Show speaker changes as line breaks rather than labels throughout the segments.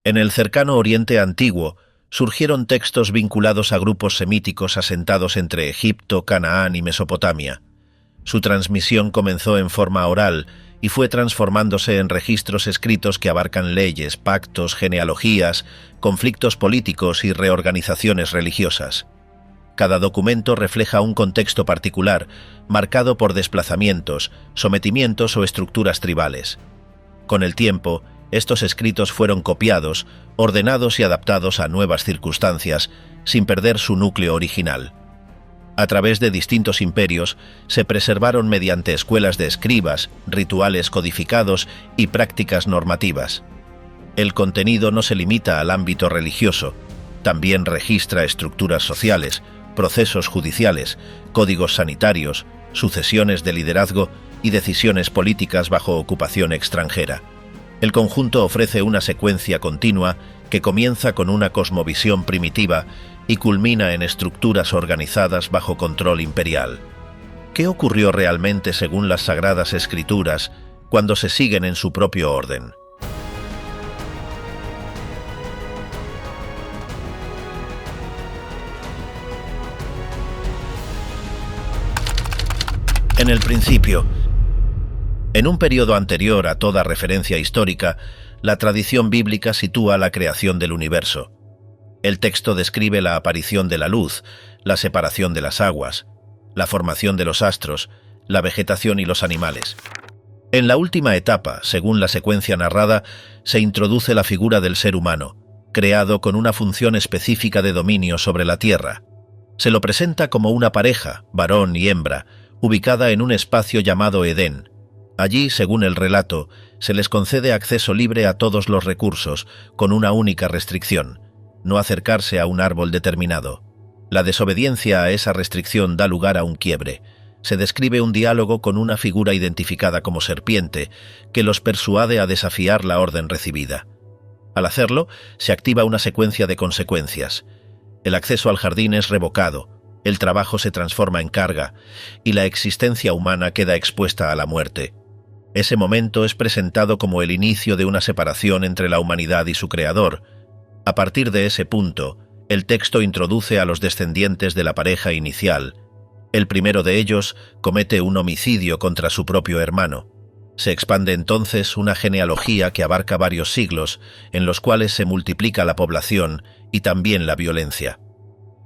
En el cercano Oriente Antiguo surgieron textos vinculados a grupos semíticos asentados entre Egipto, Canaán y Mesopotamia. Su transmisión comenzó en forma oral y fue transformándose en registros escritos que abarcan leyes, pactos, genealogías, conflictos políticos y reorganizaciones religiosas. Cada documento refleja un contexto particular, marcado por desplazamientos, sometimientos o estructuras tribales. Con el tiempo, estos escritos fueron copiados, ordenados y adaptados a nuevas circunstancias, sin perder su núcleo original. A través de distintos imperios, se preservaron mediante escuelas de escribas, rituales codificados y prácticas normativas. El contenido no se limita al ámbito religioso, también registra estructuras sociales, procesos judiciales, códigos sanitarios, sucesiones de liderazgo y decisiones políticas bajo ocupación extranjera. El conjunto ofrece una secuencia continua que comienza con una cosmovisión primitiva y culmina en estructuras organizadas bajo control imperial. ¿Qué ocurrió realmente según las Sagradas Escrituras cuando se siguen en su propio orden? En el principio, en un periodo anterior a toda referencia histórica, la tradición bíblica sitúa la creación del universo. El texto describe la aparición de la luz, la separación de las aguas, la formación de los astros, la vegetación y los animales. En la última etapa, según la secuencia narrada, se introduce la figura del ser humano, creado con una función específica de dominio sobre la tierra. Se lo presenta como una pareja, varón y hembra, ubicada en un espacio llamado Edén. Allí, según el relato, se les concede acceso libre a todos los recursos, con una única restricción: no acercarse a un árbol determinado. La desobediencia a esa restricción da lugar a un quiebre. Se describe un diálogo con una figura identificada como serpiente, que los persuade a desafiar la orden recibida. Al hacerlo, se activa una secuencia de consecuencias. El acceso al jardín es revocado, el trabajo se transforma en carga, y la existencia humana queda expuesta a la muerte. Ese momento es presentado como el inicio de una separación entre la humanidad y su creador. A partir de ese punto, el texto introduce a los descendientes de la pareja inicial. El primero de ellos comete un homicidio contra su propio hermano. Se expande entonces una genealogía que abarca varios siglos, en los cuales se multiplica la población y también la violencia.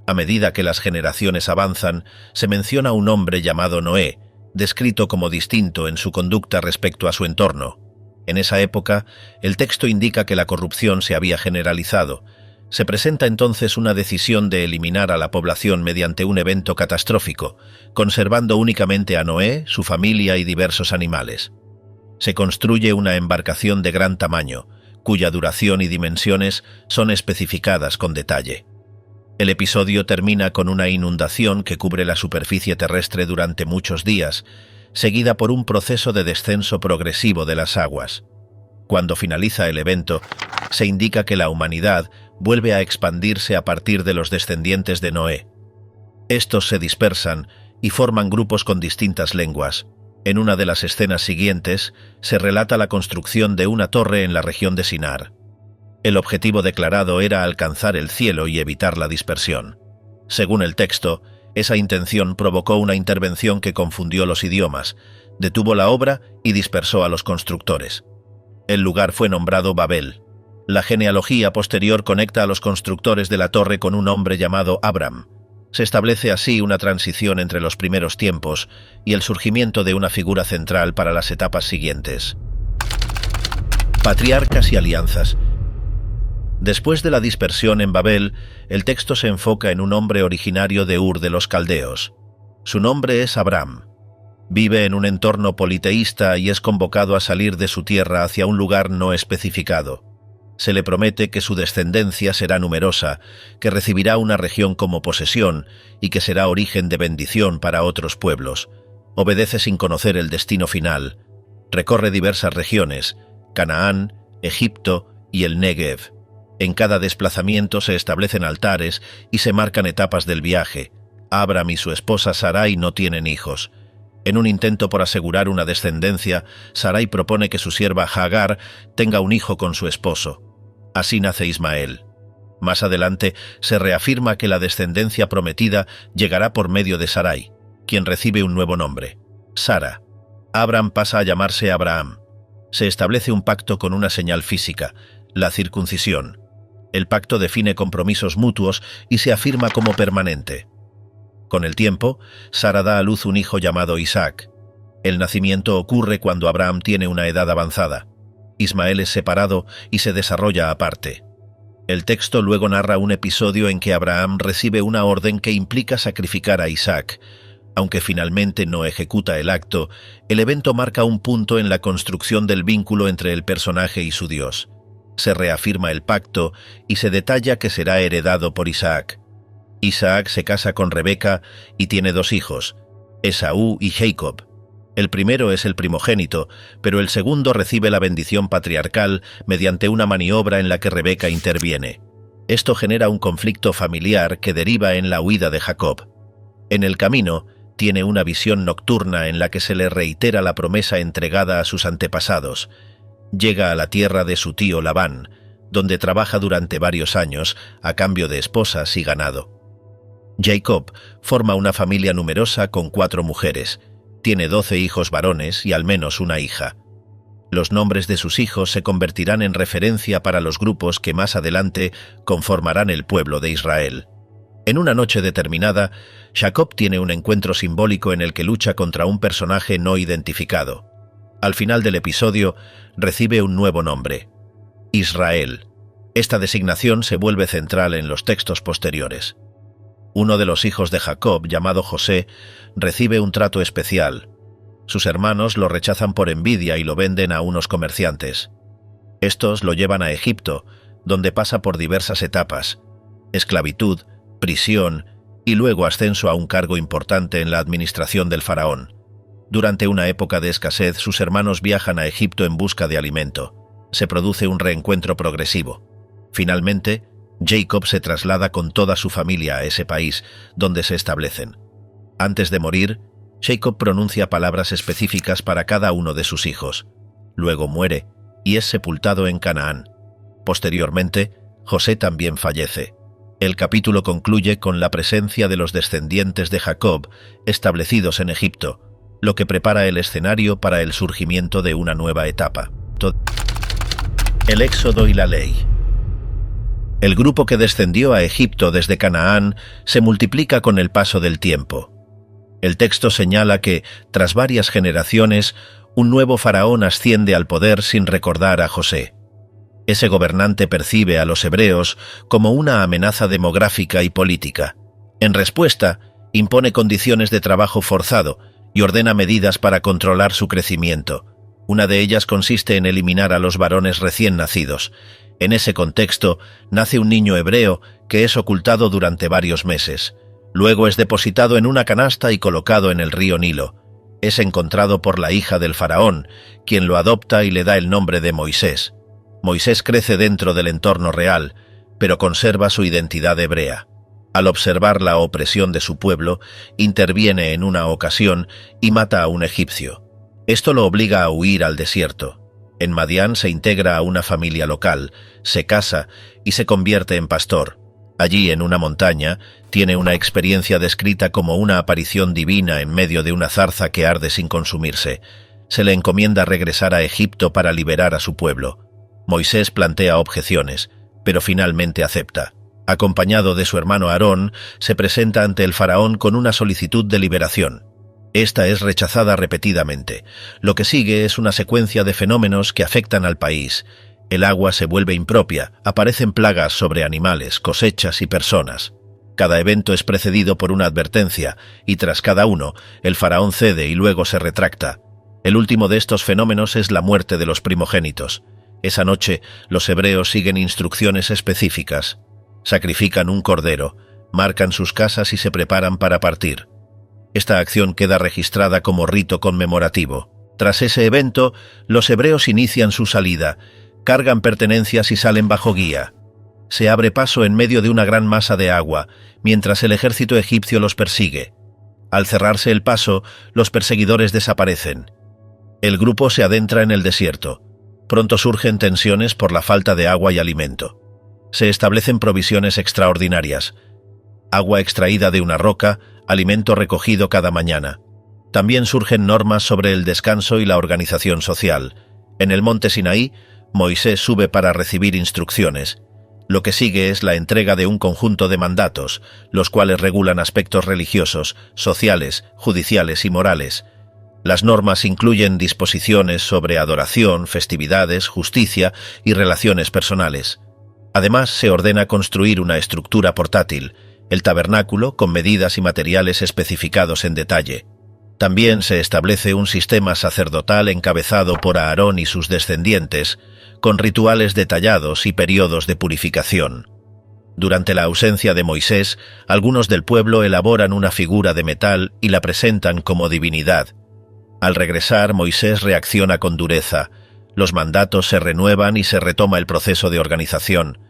A medida que las generaciones avanzan, se menciona un hombre llamado Noé, descrito como distinto en su conducta respecto a su entorno. En esa época, el texto indica que la corrupción se había generalizado. Se presenta entonces una decisión de eliminar a la población mediante un evento catastrófico, conservando únicamente a Noé, su familia y diversos animales. Se construye una embarcación de gran tamaño, cuya duración y dimensiones son especificadas con detalle. El episodio termina con una inundación que cubre la superficie terrestre durante muchos días, seguida por un proceso de descenso progresivo de las aguas. Cuando finaliza el evento, se indica que la humanidad vuelve a expandirse a partir de los descendientes de Noé. Estos se dispersan y forman grupos con distintas lenguas. En una de las escenas siguientes, se relata la construcción de una torre en la región de Sinar. El objetivo declarado era alcanzar el cielo y evitar la dispersión. Según el texto, esa intención provocó una intervención que confundió los idiomas, detuvo la obra y dispersó a los constructores. El lugar fue nombrado Babel. La genealogía posterior conecta a los constructores de la torre con un hombre llamado Abram. Se establece así una transición entre los primeros tiempos y el surgimiento de una figura central para las etapas siguientes. Patriarcas y alianzas. Después de la dispersión en Babel, el texto se enfoca en un hombre originario de Ur de los Caldeos. Su nombre es Abram. Vive en un entorno politeísta y es convocado a salir de su tierra hacia un lugar no especificado. Se le promete que su descendencia será numerosa, que recibirá una región como posesión y que será origen de bendición para otros pueblos. Obedece sin conocer el destino final. Recorre diversas regiones: Canaán, Egipto y el Negev. En cada desplazamiento se establecen altares y se marcan etapas del viaje. Abram y su esposa Sarai no tienen hijos. En un intento por asegurar una descendencia, Sarai propone que su sierva Hagar tenga un hijo con su esposo. Así nace Ismael. Más adelante se reafirma que la descendencia prometida llegará por medio de Sarai, quien recibe un nuevo nombre, Sara. Abram pasa a llamarse Abraham. Se establece un pacto con una señal física, la circuncisión. El pacto define compromisos mutuos y se afirma como permanente. Con el tiempo, Sara da a luz un hijo llamado Isaac. El nacimiento ocurre cuando Abraham tiene una edad avanzada. Ismael es separado y se desarrolla aparte. El texto luego narra un episodio en que Abraham recibe una orden que implica sacrificar a Isaac. Aunque finalmente no ejecuta el acto, el evento marca un punto en la construcción del vínculo entre el personaje y su Dios. Se reafirma el pacto y se detalla que será heredado por Isaac. Isaac se casa con Rebeca y tiene 2 hijos, Esaú y Jacob. El primero es el primogénito, pero el segundo recibe la bendición patriarcal mediante una maniobra en la que Rebeca interviene. Esto genera un conflicto familiar que deriva en la huida de Jacob. En el camino, tiene una visión nocturna en la que se le reitera la promesa entregada a sus antepasados. Llega a la tierra de su tío Labán, donde trabaja durante varios años a cambio de esposas y ganado. Jacob forma una familia numerosa con 4 mujeres. Tiene 12 hijos varones y al menos una hija. Los nombres de sus hijos se convertirán en referencia para los grupos que más adelante conformarán el pueblo de Israel. En una noche determinada, Jacob tiene un encuentro simbólico en el que lucha contra un personaje no identificado. Al final del episodio, recibe un nuevo nombre, Israel. Esta designación se vuelve central en los textos posteriores. Uno de los hijos de Jacob, llamado José, recibe un trato especial. Sus hermanos lo rechazan por envidia y lo venden a unos comerciantes. Estos lo llevan a Egipto, donde pasa por diversas etapas: esclavitud, prisión y luego ascenso a un cargo importante en la administración del faraón. Durante una época de escasez, sus hermanos viajan a Egipto en busca de alimento. Se produce un reencuentro progresivo. Finalmente, Jacob se traslada con toda su familia a ese país, donde se establecen. Antes de morir, Jacob pronuncia palabras específicas para cada uno de sus hijos. Luego muere y es sepultado en Canaán. Posteriormente, José también fallece. El capítulo concluye con la presencia de los descendientes de Jacob establecidos en Egipto, lo que prepara el escenario para el surgimiento de una nueva etapa. El Éxodo y la Ley. El grupo que descendió a Egipto desde Canaán se multiplica con el paso del tiempo. El texto señala que, tras varias generaciones, un nuevo faraón asciende al poder sin recordar a José. Ese gobernante percibe a los hebreos como una amenaza demográfica y política. En respuesta, impone condiciones de trabajo forzado y ordena medidas para controlar su crecimiento. Una de ellas consiste en eliminar a los varones recién nacidos. En ese contexto, nace un niño hebreo que es ocultado durante varios meses. Luego es depositado en una canasta y colocado en el río Nilo. Es encontrado por la hija del faraón, quien lo adopta y le da el nombre de Moisés. Moisés crece dentro del entorno real, pero conserva su identidad hebrea. Al observar la opresión de su pueblo, interviene en una ocasión y mata a un egipcio. Esto lo obliga a huir al desierto. En Madián se integra a una familia local, se casa y se convierte en pastor. Allí, en una montaña, tiene una experiencia descrita como una aparición divina en medio de una zarza que arde sin consumirse. Se le encomienda regresar a Egipto para liberar a su pueblo. Moisés plantea objeciones, pero finalmente acepta. Acompañado de su hermano Aarón, se presenta ante el faraón con una solicitud de liberación. Esta es rechazada repetidamente. Lo que sigue es una secuencia de fenómenos que afectan al país. El agua se vuelve impropia, aparecen plagas sobre animales, cosechas y personas. Cada evento es precedido por una advertencia, y tras cada uno, el faraón cede y luego se retracta. El último de estos fenómenos es la muerte de los primogénitos. Esa noche, los hebreos siguen instrucciones específicas. Sacrifican un cordero, marcan sus casas y se preparan para partir. Esta acción queda registrada como rito conmemorativo. Tras ese evento, los hebreos inician su salida, cargan pertenencias y salen bajo guía. Se abre paso en medio de una gran masa de agua, mientras el ejército egipcio los persigue. Al cerrarse el paso, los perseguidores desaparecen. El grupo se adentra en el desierto. Pronto surgen tensiones por la falta de agua y alimento. Se establecen provisiones extraordinarias: agua extraída de una roca, alimento recogido cada mañana. También surgen normas sobre el descanso y la organización social. En el monte Sinaí, Moisés sube para recibir instrucciones. Lo que sigue es la entrega de un conjunto de mandatos, los cuales regulan aspectos religiosos, sociales, judiciales y morales. Las normas incluyen disposiciones sobre adoración, festividades, justicia y relaciones personales. Además, se ordena construir una estructura portátil, el tabernáculo, con medidas y materiales especificados en detalle. También se establece un sistema sacerdotal encabezado por Aarón y sus descendientes, con rituales detallados y periodos de purificación. Durante la ausencia de Moisés, algunos del pueblo elaboran una figura de metal y la presentan como divinidad. Al regresar, Moisés reacciona con dureza. Los mandatos se renuevan y se retoma el proceso de organización.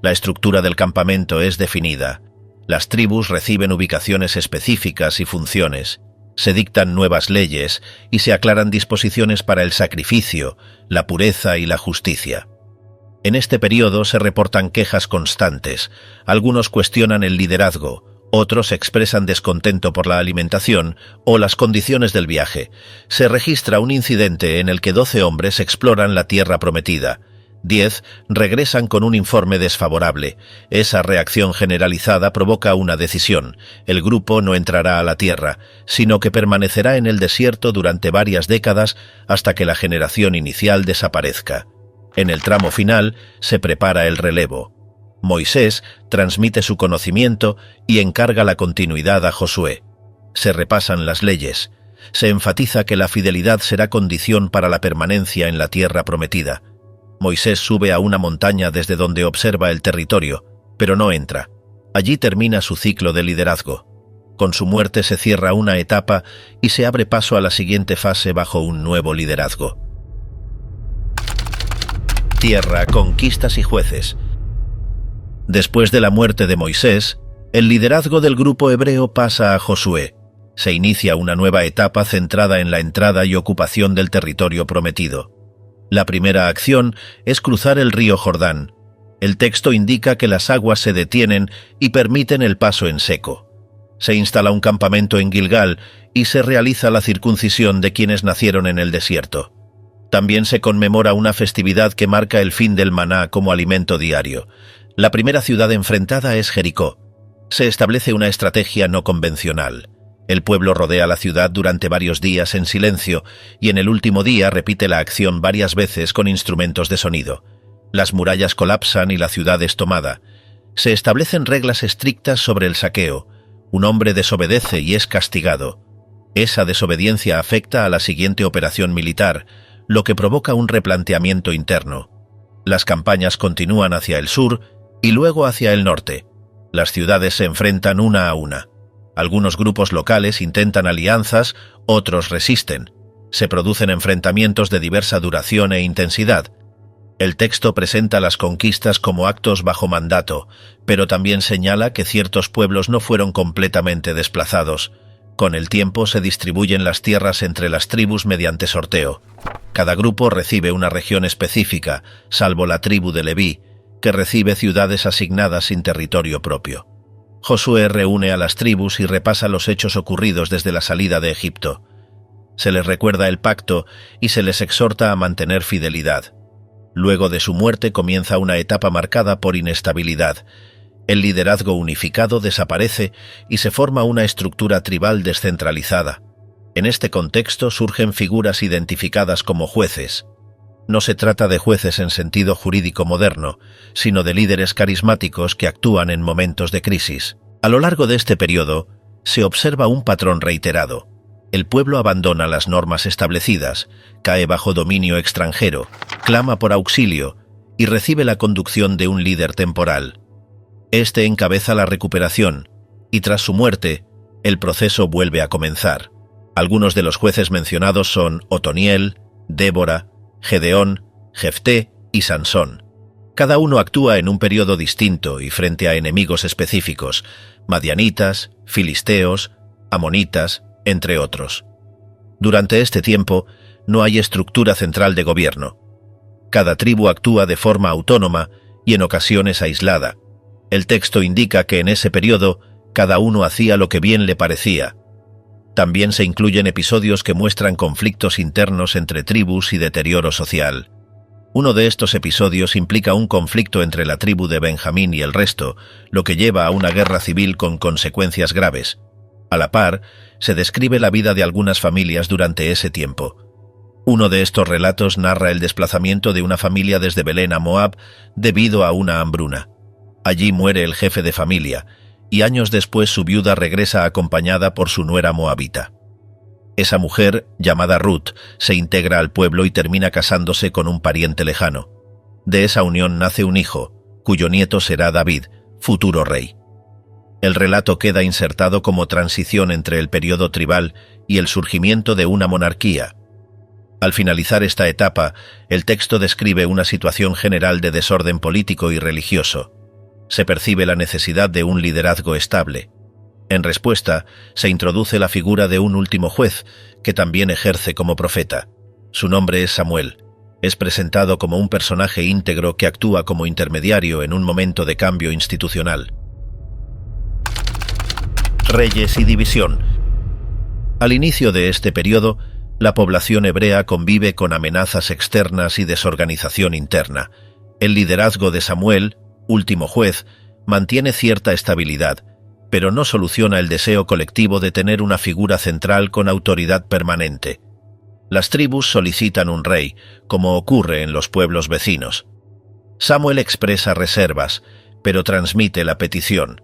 La estructura del campamento es definida. Las tribus reciben ubicaciones específicas y funciones. Se dictan nuevas leyes y se aclaran disposiciones para el sacrificio, la pureza y la justicia. En este periodo se reportan quejas constantes. Algunos cuestionan el liderazgo, otros expresan descontento por la alimentación o las condiciones del viaje. Se registra un incidente en el que 12 hombres exploran la tierra prometida. 10 regresan con un informe desfavorable. Esa reacción generalizada provoca una decisión: el grupo no entrará a la tierra, sino que permanecerá en el desierto durante varias décadas hasta que la generación inicial desaparezca. En el tramo final se prepara el relevo. Moisés transmite su conocimiento y encarga la continuidad a Josué. Se repasan las leyes. Se enfatiza que la fidelidad será condición para la permanencia en la tierra prometida. Moisés sube a una montaña desde donde observa el territorio, pero no entra. Allí termina su ciclo de liderazgo. Con su muerte se cierra una etapa y se abre paso a la siguiente fase bajo un nuevo liderazgo. Tierra, conquistas y jueces. Después de la muerte de Moisés, el liderazgo del grupo hebreo pasa a Josué. Se inicia una nueva etapa centrada en la entrada y ocupación del territorio prometido. La primera acción es cruzar el río Jordán. El texto indica que las aguas se detienen y permiten el paso en seco. Se instala un campamento en Gilgal y se realiza la circuncisión de quienes nacieron en el desierto. También se conmemora una festividad que marca el fin del maná como alimento diario. La primera ciudad enfrentada es Jericó. Se establece una estrategia no convencional. El pueblo rodea la ciudad durante varios días en silencio y en el último día repite la acción varias veces con instrumentos de sonido. Las murallas colapsan y la ciudad es tomada. Se establecen reglas estrictas sobre el saqueo. Un hombre desobedece y es castigado. Esa desobediencia afecta a la siguiente operación militar, lo que provoca un replanteamiento interno. Las campañas continúan hacia el sur y luego hacia el norte. Las ciudades se enfrentan una a una. Algunos grupos locales intentan alianzas, otros resisten. Se producen enfrentamientos de diversa duración e intensidad. El texto presenta las conquistas como actos bajo mandato, pero también señala que ciertos pueblos no fueron completamente desplazados. Con el tiempo se distribuyen las tierras entre las tribus mediante sorteo. Cada grupo recibe una región específica, salvo la tribu de Leví, que recibe ciudades asignadas sin territorio propio. Josué reúne a las tribus y repasa los hechos ocurridos desde la salida de Egipto. Se les recuerda el pacto y se les exhorta a mantener fidelidad. Luego de su muerte comienza una etapa marcada por inestabilidad. El liderazgo unificado desaparece y se forma una estructura tribal descentralizada. En este contexto surgen figuras identificadas como jueces. No se trata de jueces en sentido jurídico moderno, sino de líderes carismáticos que actúan en momentos de crisis. A lo largo de este periodo, se observa un patrón reiterado. El pueblo abandona las normas establecidas, cae bajo dominio extranjero, clama por auxilio y recibe la conducción de un líder temporal. Este encabeza la recuperación y tras su muerte, el proceso vuelve a comenzar. Algunos de los jueces mencionados son Otoniel, Débora, Gedeón, Jefté y Sansón. Cada uno actúa en un periodo distinto y frente a enemigos específicos, madianitas, filisteos, amonitas, entre otros. Durante este tiempo, no hay estructura central de gobierno. Cada tribu actúa de forma autónoma y en ocasiones aislada. El texto indica que en ese periodo cada uno hacía lo que bien le parecía. También se incluyen episodios que muestran conflictos internos entre tribus y deterioro social. Uno de estos episodios implica un conflicto entre la tribu de Benjamín y el resto, lo que lleva a una guerra civil con consecuencias graves. A la par, se describe la vida de algunas familias durante ese tiempo. Uno de estos relatos narra el desplazamiento de una familia desde Belén a Moab debido a una hambruna. Allí muere el jefe de familia, y años después su viuda regresa acompañada por su nuera moabita. Esa mujer, llamada Ruth, se integra al pueblo y termina casándose con un pariente lejano. De esa unión nace un hijo, cuyo nieto será David, futuro rey. El relato queda insertado como transición entre el periodo tribal y el surgimiento de una monarquía. Al finalizar esta etapa, el texto describe una situación general de desorden político y religioso. Se percibe la necesidad de un liderazgo estable. En respuesta, se introduce la figura de un último juez, que también ejerce como profeta. Su nombre es Samuel. Es presentado como un personaje íntegro que actúa como intermediario en un momento de cambio institucional. Reyes y división. Al inicio de este periodo, la población hebrea convive con amenazas externas y desorganización interna. El liderazgo de Samuel, último juez, mantiene cierta estabilidad, pero no soluciona el deseo colectivo de tener una figura central con autoridad permanente. Las tribus solicitan un rey, como ocurre en los pueblos vecinos. Samuel expresa reservas, pero transmite la petición.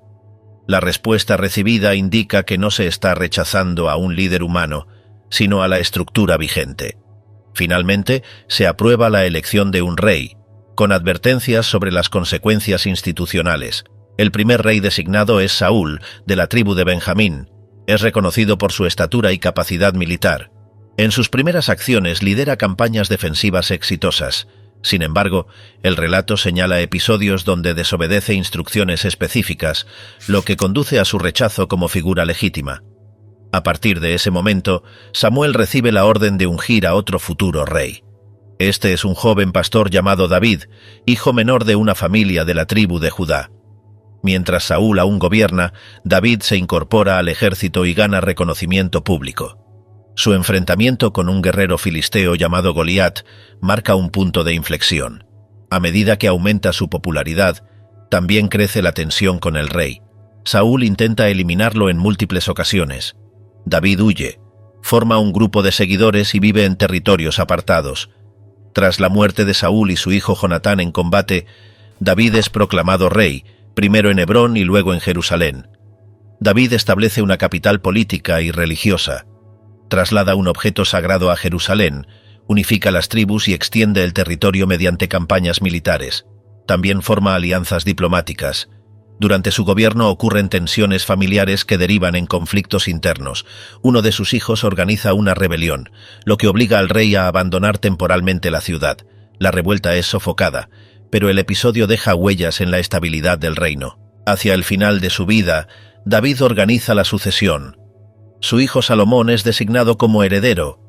La respuesta recibida indica que no se está rechazando a un líder humano, sino a la estructura vigente. Finalmente, se aprueba la elección de un rey, con advertencias sobre las consecuencias institucionales. El primer rey designado es Saúl, de la tribu de Benjamín. Es reconocido por su estatura y capacidad militar. En sus primeras acciones lidera campañas defensivas exitosas. Sin embargo, el relato señala episodios donde desobedece instrucciones específicas, lo que conduce a su rechazo como figura legítima. A partir de ese momento, Samuel recibe la orden de ungir a otro futuro rey. Este es un joven pastor llamado David, hijo menor de una familia de la tribu de Judá. Mientras Saúl aún gobierna, David se incorpora al ejército y gana reconocimiento público. Su enfrentamiento con un guerrero filisteo llamado Goliat marca un punto de inflexión. A medida que aumenta su popularidad, también crece la tensión con el rey. Saúl intenta eliminarlo en múltiples ocasiones. David huye, forma un grupo de seguidores y vive en territorios apartados. Tras la muerte de Saúl y su hijo Jonatán en combate, David es proclamado rey, primero en Hebrón y luego en Jerusalén. David establece una capital política y religiosa. Traslada un objeto sagrado a Jerusalén, unifica las tribus y extiende el territorio mediante campañas militares. También forma alianzas diplomáticas. Durante su gobierno ocurren tensiones familiares que derivan en conflictos internos. Uno de sus hijos organiza una rebelión, lo que obliga al rey a abandonar temporalmente la ciudad. La revuelta es sofocada, pero el episodio deja huellas en la estabilidad del reino. Hacia el final de su vida, David organiza la sucesión. Su hijo Salomón es designado como heredero.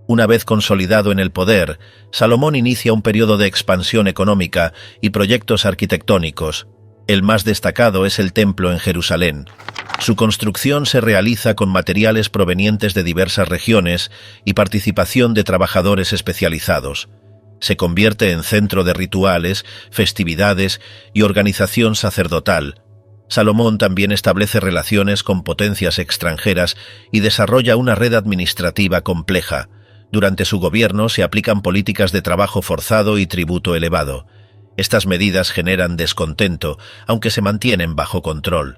Una vez consolidado en el poder, Salomón inicia un periodo de expansión económica y proyectos arquitectónicos. El más destacado es el templo en Jerusalén. Su construcción se realiza con materiales provenientes de diversas regiones y participación de trabajadores especializados. Se convierte en centro de rituales, festividades y organización sacerdotal. Salomón también establece relaciones con potencias extranjeras y desarrolla una red administrativa compleja. Durante su gobierno se aplican políticas de trabajo forzado y tributo elevado. Estas medidas generan descontento, aunque se mantienen bajo control.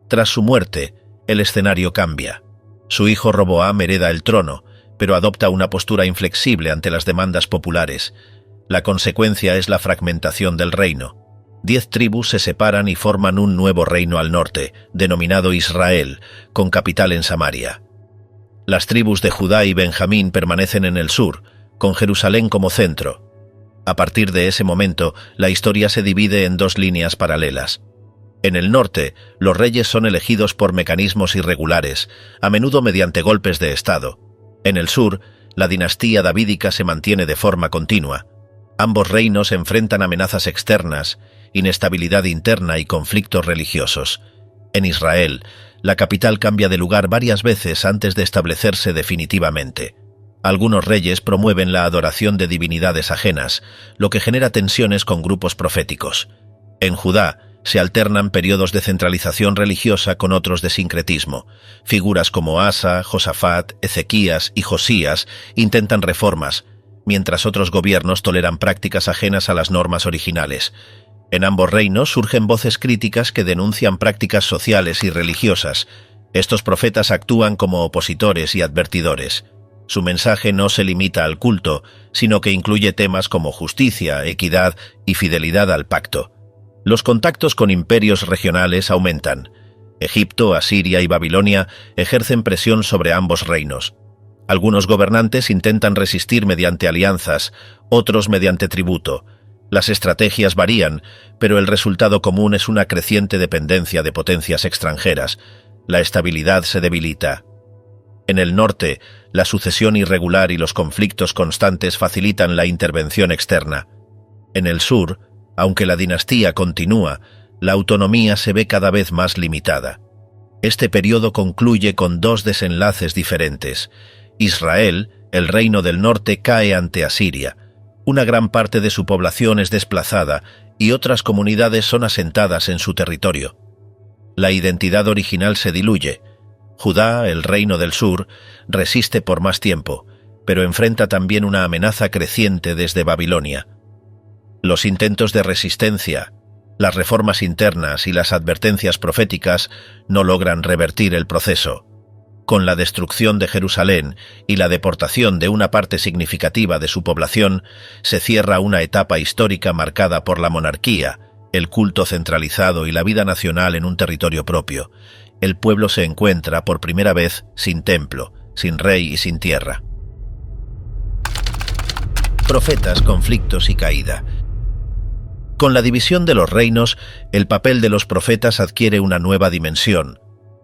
Tras su muerte, el escenario cambia. Su hijo Roboam hereda el trono, pero adopta una postura inflexible ante las demandas populares. La consecuencia es la fragmentación del reino. 10 tribus se separan y forman un nuevo reino al norte, denominado Israel, con capital en Samaria. Las tribus de Judá y Benjamín permanecen en el sur, con Jerusalén como centro. A partir de ese momento, la historia se divide en 2 líneas paralelas. En el norte, los reyes son elegidos por mecanismos irregulares, a menudo mediante golpes de estado. En el sur, la dinastía davídica se mantiene de forma continua. Ambos reinos enfrentan amenazas externas, inestabilidad interna y conflictos religiosos. En Israel, la capital cambia de lugar varias veces antes de establecerse definitivamente. Algunos reyes promueven la adoración de divinidades ajenas, lo que genera tensiones con grupos proféticos. En Judá, se alternan periodos de centralización religiosa con otros de sincretismo. Figuras como Asa, Josafat, Ezequías y Josías intentan reformas, mientras otros gobiernos toleran prácticas ajenas a las normas originales. En ambos reinos surgen voces críticas que denuncian prácticas sociales y religiosas. Estos profetas actúan como opositores y advertidores. Su mensaje no se limita al culto, sino que incluye temas como justicia, equidad y fidelidad al pacto. Los contactos con imperios regionales aumentan. Egipto, Asiria y Babilonia ejercen presión sobre ambos reinos. Algunos gobernantes intentan resistir mediante alianzas, otros mediante tributo. Las estrategias varían, pero el resultado común es una creciente dependencia de potencias extranjeras. La estabilidad se debilita. En el norte, la sucesión irregular y los conflictos constantes facilitan la intervención externa. En el sur, aunque la dinastía continúa, la autonomía se ve cada vez más limitada. Este periodo concluye con dos desenlaces diferentes. Israel, el reino del norte, cae ante Asiria. Una gran parte de su población es desplazada y otras comunidades son asentadas en su territorio. La identidad original se diluye. Judá, el reino del sur, resiste por más tiempo, pero enfrenta también una amenaza creciente desde Babilonia. Los intentos de resistencia, las reformas internas y las advertencias proféticas no logran revertir el proceso. Con la destrucción de Jerusalén y la deportación de una parte significativa de su población, se cierra una etapa histórica marcada por la monarquía, el culto centralizado y la vida nacional en un territorio propio. El pueblo se encuentra por primera vez sin templo, sin rey y sin tierra. Profetas, conflictos y caída. Con la división de los reinos, el papel de los profetas adquiere una nueva dimensión.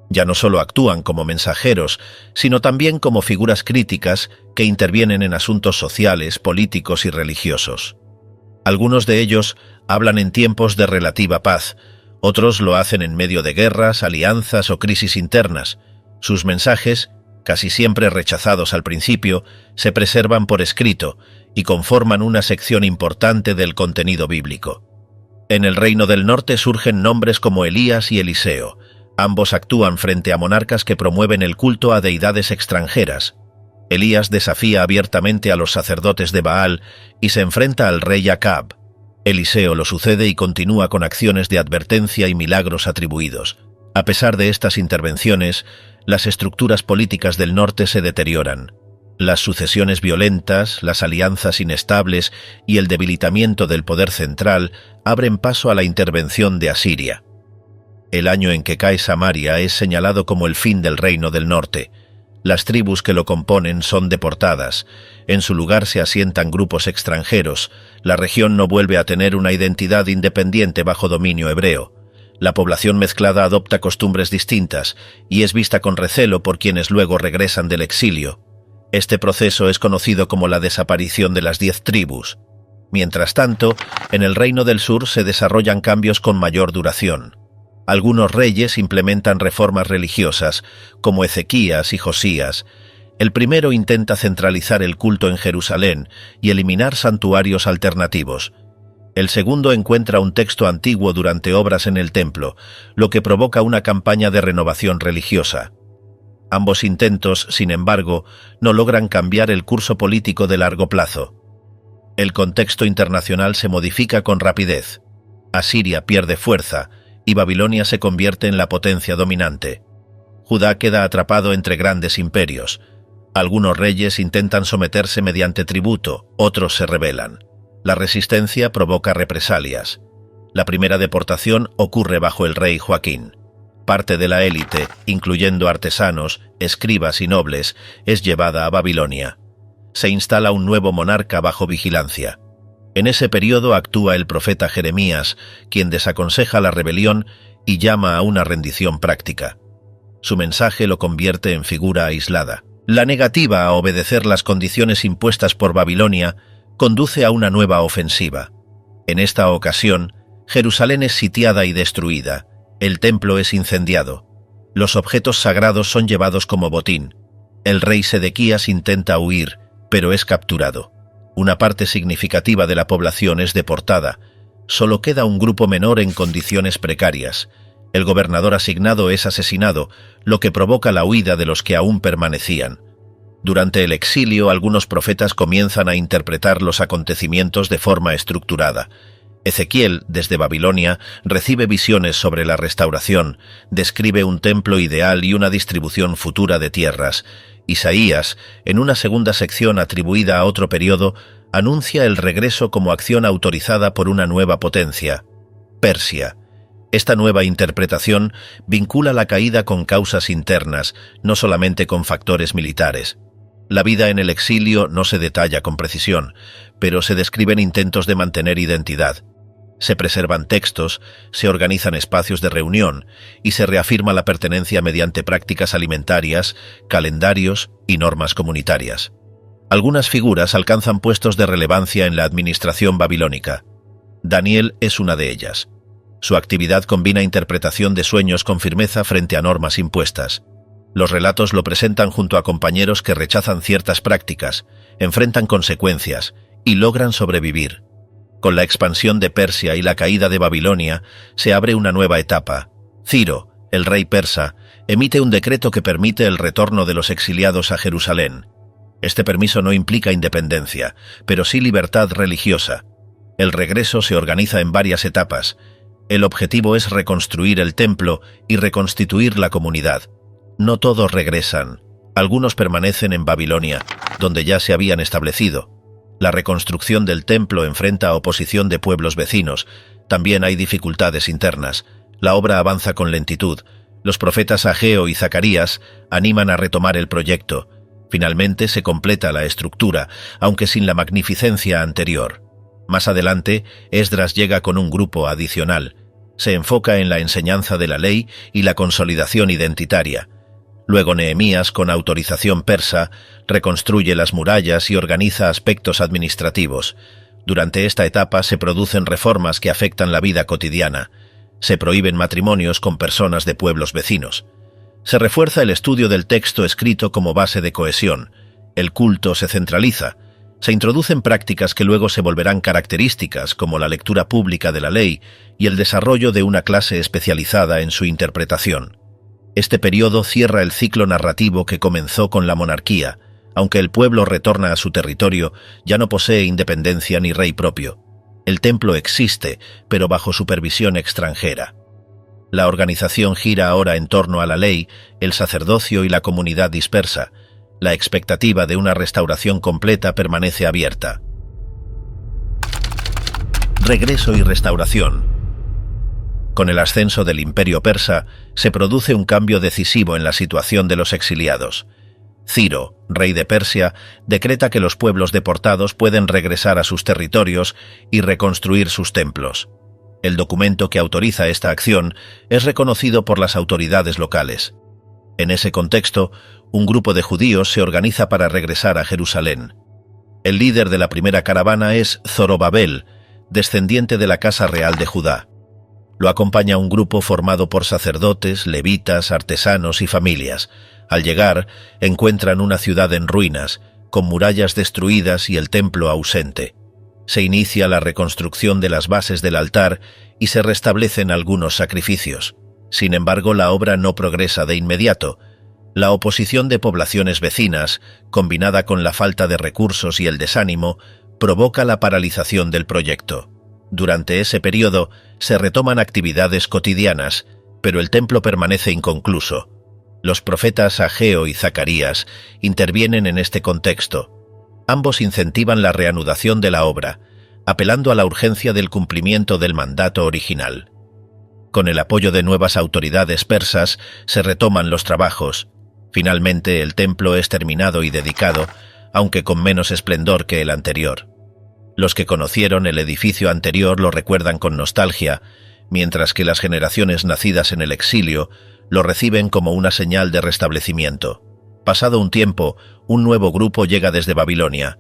Ya no solo actúan como mensajeros, sino también como figuras críticas que intervienen en asuntos sociales, políticos y religiosos. Algunos de ellos hablan en tiempos de relativa paz, otros lo hacen en medio de guerras, alianzas o crisis internas. Sus mensajes, casi siempre rechazados al principio, se preservan por escrito y conforman una sección importante del contenido bíblico. En el reino del norte surgen nombres como Elías y Eliseo. Ambos actúan frente a monarcas que promueven el culto a deidades extranjeras. Elías desafía abiertamente a los sacerdotes de Baal y se enfrenta al rey Acab. Eliseo lo sucede y continúa con acciones de advertencia y milagros atribuidos. A pesar de estas intervenciones, las estructuras políticas del norte se deterioran. Las sucesiones violentas, las alianzas inestables y el debilitamiento del poder central abren paso a la intervención de Asiria. El año en que cae Samaria es señalado como el fin del reino del norte. Las tribus que lo componen son deportadas. En su lugar se asientan grupos extranjeros. La región no vuelve a tener una identidad independiente bajo dominio hebreo. La población mezclada adopta costumbres distintas y es vista con recelo por quienes luego regresan del exilio. Este proceso es conocido como la desaparición de las 10 tribus. Mientras tanto, en el reino del sur se desarrollan cambios con mayor duración. Algunos reyes implementan reformas religiosas, como Ezequías y Josías. El primero intenta centralizar el culto en Jerusalén y eliminar santuarios alternativos. El segundo encuentra un texto antiguo durante obras en el templo, lo que provoca una campaña de renovación religiosa. Ambos intentos, sin embargo, no logran cambiar el curso político de largo plazo. El contexto internacional se modifica con rapidez. Asiria pierde fuerza y Babilonia se convierte en la potencia dominante. Judá queda atrapado entre grandes imperios. Algunos reyes intentan someterse mediante tributo, otros se rebelan. La resistencia provoca represalias. La primera deportación ocurre bajo el rey Joaquín. Parte de la élite, incluyendo artesanos, escribas y nobles, es llevada a Babilonia. Se instala un nuevo monarca bajo vigilancia. En ese periodo actúa el profeta Jeremías, quien desaconseja la rebelión y llama a una rendición práctica. Su mensaje lo convierte en figura aislada. La negativa a obedecer las condiciones impuestas por Babilonia conduce a una nueva ofensiva. En esta ocasión, Jerusalén es sitiada y destruida, el templo es incendiado, los objetos sagrados son llevados como botín. El rey Sedequías intenta huir, pero es capturado. Una parte significativa de la población es deportada. Solo queda un grupo menor en condiciones precarias. El gobernador asignado es asesinado, lo que provoca la huida de los que aún permanecían. Durante el exilio, algunos profetas comienzan a interpretar los acontecimientos de forma estructurada. Ezequiel, desde Babilonia, recibe visiones sobre la restauración, describe un templo ideal y una distribución futura de tierras. Isaías, en una segunda sección atribuida a otro periodo, anuncia el regreso como acción autorizada por una nueva potencia, Persia. Esta nueva interpretación vincula la caída con causas internas, no solamente con factores militares. La vida en el exilio no se detalla con precisión, pero se describen intentos de mantener identidad. Se preservan textos, se organizan espacios de reunión y se reafirma la pertenencia mediante prácticas alimentarias, calendarios y normas comunitarias. Algunas figuras alcanzan puestos de relevancia en la administración babilónica. Daniel es una de ellas. Su actividad combina interpretación de sueños con firmeza frente a normas impuestas. Los relatos lo presentan junto a compañeros que rechazan ciertas prácticas, enfrentan consecuencias y logran sobrevivir. Con la expansión de Persia y la caída de Babilonia, se abre una nueva etapa. Ciro, el rey persa, emite un decreto que permite el retorno de los exiliados a Jerusalén. Este permiso no implica independencia, pero sí libertad religiosa. El regreso se organiza en varias etapas. El objetivo es reconstruir el templo y reconstituir la comunidad. No todos regresan. Algunos permanecen en Babilonia, donde ya se habían establecido. La reconstrucción del templo enfrenta a oposición de pueblos vecinos. También hay dificultades internas. La obra avanza con lentitud. Los profetas Ageo y Zacarías animan a retomar el proyecto. Finalmente se completa la estructura, aunque sin la magnificencia anterior. Más adelante, Esdras llega con un grupo adicional. Se enfoca en la enseñanza de la ley y la consolidación identitaria. Luego Nehemías, con autorización persa, reconstruye las murallas y organiza aspectos administrativos. Durante esta etapa se producen reformas que afectan la vida cotidiana. Se prohíben matrimonios con personas de pueblos vecinos. Se refuerza el estudio del texto escrito como base de cohesión. El culto se centraliza. Se introducen prácticas que luego se volverán características, como la lectura pública de la ley y el desarrollo de una clase especializada en su interpretación. Este periodo cierra el ciclo narrativo que comenzó con la monarquía. Aunque el pueblo retorna a su territorio, ya no posee independencia ni rey propio. El templo existe, pero bajo supervisión extranjera. La organización gira ahora en torno a la ley, el sacerdocio y la comunidad dispersa. La expectativa de una restauración completa permanece abierta. Regreso y restauración. Con el ascenso del imperio persa, se produce un cambio decisivo en la situación de los exiliados. Ciro, rey de Persia, decreta que los pueblos deportados pueden regresar a sus territorios y reconstruir sus templos. El documento que autoriza esta acción es reconocido por las autoridades locales. En ese contexto, un grupo de judíos se organiza para regresar a Jerusalén. El líder de la primera caravana es Zorobabel, descendiente de la Casa Real de Judá. Lo acompaña un grupo formado por sacerdotes, levitas, artesanos y familias. Al llegar, encuentran una ciudad en ruinas, con murallas destruidas y el templo ausente. Se inicia la reconstrucción de las bases del altar y se restablecen algunos sacrificios. Sin embargo, la obra no progresa de inmediato. La oposición de poblaciones vecinas, combinada con la falta de recursos y el desánimo, provoca la paralización del proyecto. Durante ese periodo se retoman actividades cotidianas, pero el templo permanece inconcluso. Los profetas Ageo y Zacarías intervienen en este contexto. Ambos incentivan la reanudación de la obra, apelando a la urgencia del cumplimiento del mandato original. Con el apoyo de nuevas autoridades persas se retoman los trabajos. Finalmente el templo es terminado y dedicado, aunque con menos esplendor que el anterior. Los que conocieron el edificio anterior lo recuerdan con nostalgia, mientras que las generaciones nacidas en el exilio lo reciben como una señal de restablecimiento. Pasado un tiempo, un nuevo grupo llega desde Babilonia.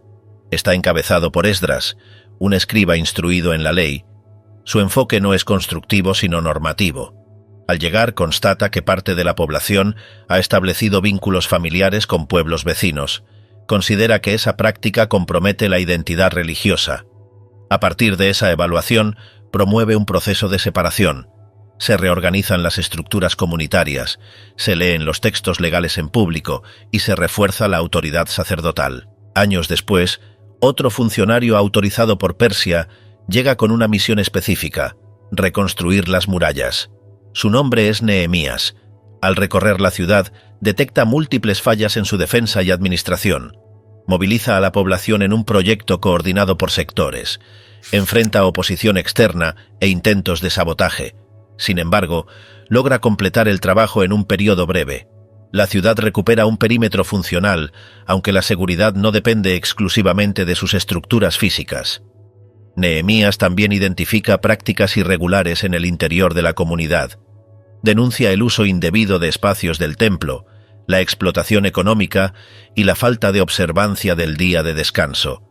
Está encabezado por Esdras, un escriba instruido en la ley. Su enfoque no es constructivo sino normativo. Al llegar constata que parte de la población ha establecido vínculos familiares con pueblos vecinos. Considera que esa práctica compromete la identidad religiosa. A partir de esa evaluación, promueve un proceso de separación. Se reorganizan las estructuras comunitarias, se leen los textos legales en público y se refuerza la autoridad sacerdotal. Años después, otro funcionario autorizado por Persia llega con una misión específica: reconstruir las murallas. Su nombre es Nehemías. Al recorrer la ciudad, detecta múltiples fallas en su defensa y administración. Moviliza a la población en un proyecto coordinado por sectores. Enfrenta oposición externa e intentos de sabotaje. Sin embargo, logra completar el trabajo en un periodo breve. La ciudad recupera un perímetro funcional, aunque la seguridad no depende exclusivamente de sus estructuras físicas. Nehemías también identifica prácticas irregulares en el interior de la comunidad. Denuncia el uso indebido de espacios del templo, la explotación económica y la falta de observancia del día de descanso.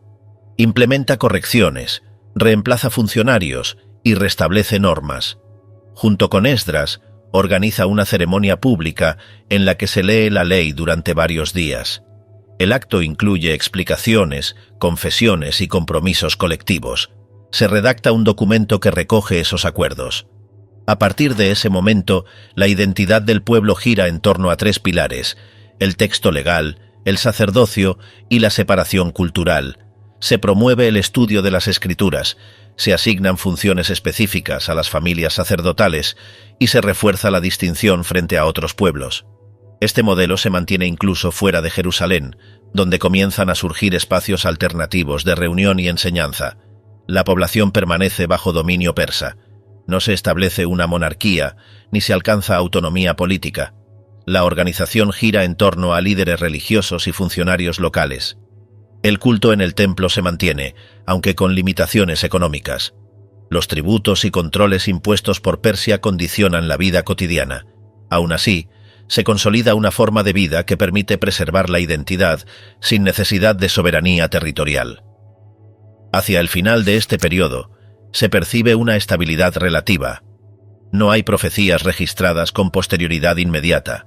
Implementa correcciones, reemplaza funcionarios y restablece normas. Junto con Esdras, organiza una ceremonia pública en la que se lee la ley durante varios días. El acto incluye explicaciones, confesiones y compromisos colectivos. Se redacta un documento que recoge esos acuerdos. A partir de ese momento, la identidad del pueblo gira en torno a tres pilares: el texto legal, el sacerdocio y la separación cultural. Se promueve el estudio de las escrituras, se asignan funciones específicas a las familias sacerdotales y se refuerza la distinción frente a otros pueblos. Este modelo se mantiene incluso fuera de Jerusalén, donde comienzan a surgir espacios alternativos de reunión y enseñanza. La población permanece bajo dominio persa. No se establece una monarquía, ni se alcanza autonomía política. La organización gira en torno a líderes religiosos y funcionarios locales. El culto en el templo se mantiene, aunque con limitaciones económicas. Los tributos y controles impuestos por Persia condicionan la vida cotidiana. Aún así, se consolida una forma de vida que permite preservar la identidad sin necesidad de soberanía territorial. Hacia el final de este periodo, se percibe una estabilidad relativa. No hay profecías registradas con posterioridad inmediata.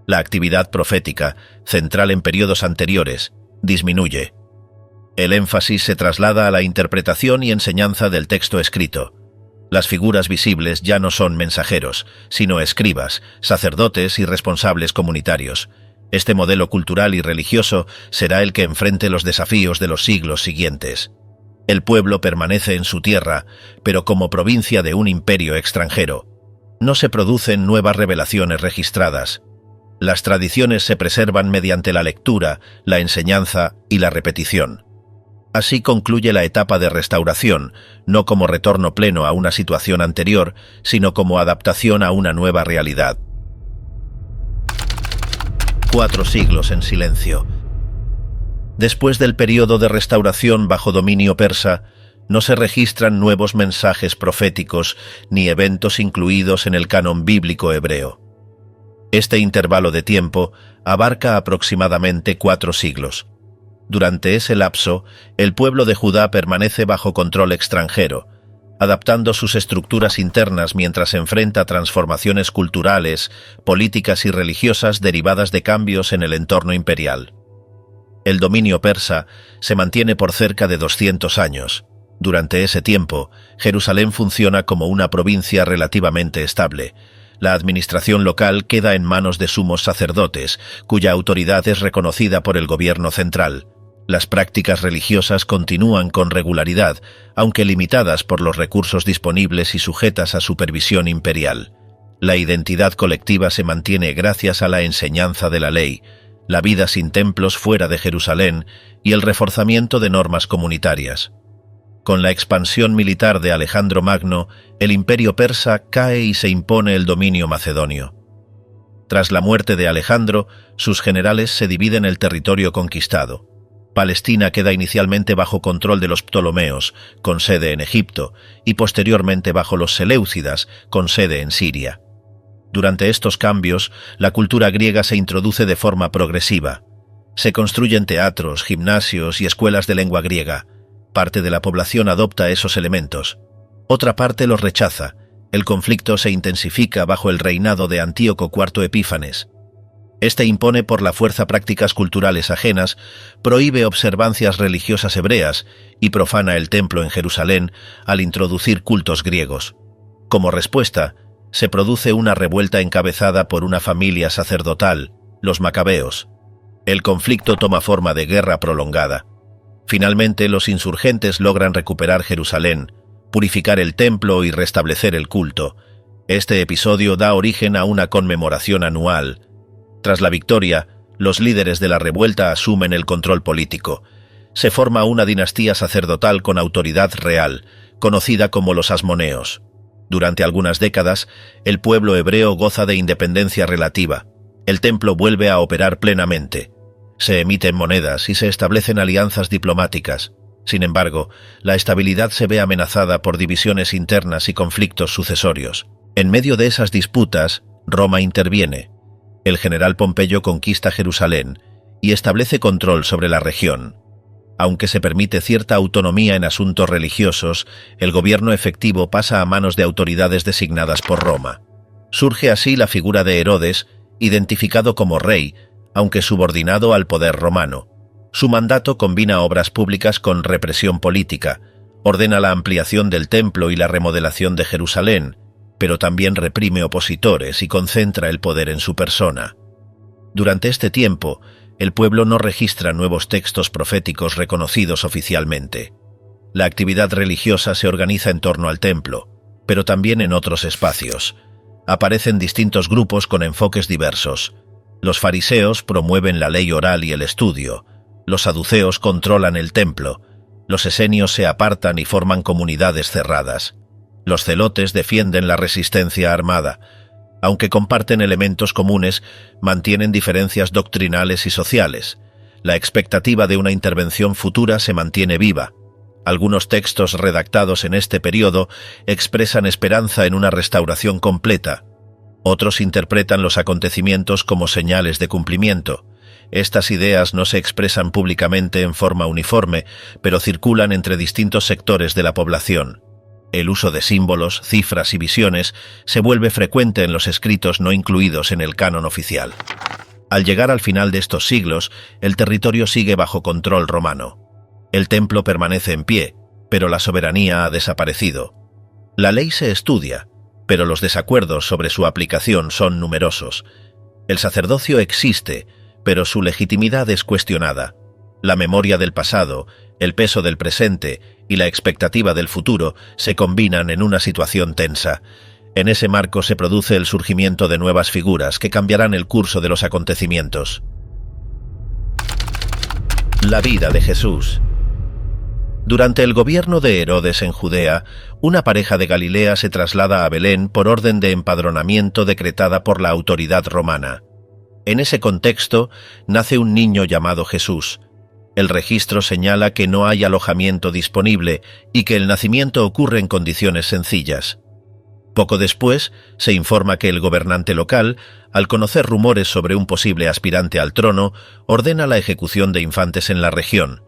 La actividad profética, central en periodos anteriores, disminuye. El énfasis se traslada a la interpretación y enseñanza del texto escrito. Las figuras visibles ya no son mensajeros, sino escribas, sacerdotes y responsables comunitarios. Este modelo cultural y religioso será el que enfrente los desafíos de los siglos siguientes. El pueblo permanece en su tierra, pero como provincia de un imperio extranjero. No se producen nuevas revelaciones registradas. Las tradiciones se preservan mediante la lectura, la enseñanza y la repetición. Así concluye la etapa de restauración, no como retorno pleno a una situación anterior, sino como adaptación a una nueva realidad. 4 siglos en silencio. Después del período de restauración bajo dominio persa, no se registran nuevos mensajes proféticos ni eventos incluidos en el canon bíblico hebreo. Este intervalo de tiempo abarca aproximadamente 4 siglos. Durante ese lapso, el pueblo de Judá permanece bajo control extranjero, adaptando sus estructuras internas mientras enfrenta transformaciones culturales, políticas y religiosas derivadas de cambios en el entorno imperial. El dominio persa se mantiene por cerca de 200 años. Durante ese tiempo, Jerusalén funciona como una provincia relativamente estable. La administración local queda en manos de sumos sacerdotes, cuya autoridad es reconocida por el gobierno central. Las prácticas religiosas continúan con regularidad, aunque limitadas por los recursos disponibles y sujetas a supervisión imperial. La identidad colectiva se mantiene gracias a la enseñanza de la ley, la vida sin templos fuera de Jerusalén y el reforzamiento de normas comunitarias. Con la expansión militar de Alejandro Magno, el imperio persa cae y se impone el dominio macedonio. Tras la muerte de Alejandro, sus generales se dividen el territorio conquistado. Palestina queda inicialmente bajo control de los Ptolomeos, con sede en Egipto, y posteriormente bajo los Seleucidas, con sede en Siria. Durante estos cambios, la cultura griega se introduce de forma progresiva. Se construyen teatros, gimnasios y escuelas de lengua griega. Parte de la población adopta esos elementos. Otra parte los rechaza. El conflicto se intensifica bajo el reinado de Antíoco IV Epífanes. Este impone por la fuerza prácticas culturales ajenas, prohíbe observancias religiosas hebreas y profana el templo en Jerusalén al introducir cultos griegos. Como respuesta, se produce una revuelta encabezada por una familia sacerdotal, los macabeos. El conflicto toma forma de guerra prolongada. Finalmente, los insurgentes logran recuperar Jerusalén, purificar el templo y restablecer el culto. Este episodio da origen a una conmemoración anual. Tras la victoria, los líderes de la revuelta asumen el control político. Se forma una dinastía sacerdotal con autoridad real, conocida como los asmoneos. Durante algunas décadas, el pueblo hebreo goza de independencia relativa. El templo vuelve a operar plenamente. Se emiten monedas y se establecen alianzas diplomáticas. Sin embargo, la estabilidad se ve amenazada por divisiones internas y conflictos sucesorios. En medio de esas disputas, Roma interviene. El general Pompeyo conquista Jerusalén y establece control sobre la región. Aunque se permite cierta autonomía en asuntos religiosos, el gobierno efectivo pasa a manos de autoridades designadas por Roma. Surge así la figura de Herodes, identificado como rey, aunque subordinado al poder romano. Su mandato combina obras públicas con represión política, ordena la ampliación del templo y la remodelación de Jerusalén, pero también reprime opositores y concentra el poder en su persona. Durante este tiempo, el pueblo no registra nuevos textos proféticos reconocidos oficialmente. La actividad religiosa se organiza en torno al templo, pero también en otros espacios. Aparecen distintos grupos con enfoques diversos. Los fariseos promueven la ley oral y el estudio. Los saduceos controlan el templo. Los esenios se apartan y forman comunidades cerradas. Los celotes defienden la resistencia armada. Aunque comparten elementos comunes, mantienen diferencias doctrinales y sociales. La expectativa de una intervención futura se mantiene viva. Algunos textos redactados en este periodo expresan esperanza en una restauración completa. Otros interpretan los acontecimientos como señales de cumplimiento. Estas ideas no se expresan públicamente en forma uniforme, pero circulan entre distintos sectores de la población. El uso de símbolos, cifras y visiones se vuelve frecuente en los escritos no incluidos en el canon oficial. Al llegar al final de estos siglos, el territorio sigue bajo control romano. El templo permanece en pie, pero la soberanía ha desaparecido. La ley se estudia, pero los desacuerdos sobre su aplicación son numerosos. El sacerdocio existe, pero su legitimidad es cuestionada. La memoria del pasado, el peso del presente y la expectativa del futuro se combinan en una situación tensa. En ese marco se produce el surgimiento de nuevas figuras que cambiarán el curso de los acontecimientos. La vida de Jesús. Durante el gobierno de Herodes en Judea, una pareja de Galilea se traslada a Belén por orden de empadronamiento decretada por la autoridad romana. En ese contexto, nace un niño llamado Jesús. El registro señala que no hay alojamiento disponible y que el nacimiento ocurre en condiciones sencillas. Poco después, se informa que el gobernante local, al conocer rumores sobre un posible aspirante al trono, ordena la ejecución de infantes en la región.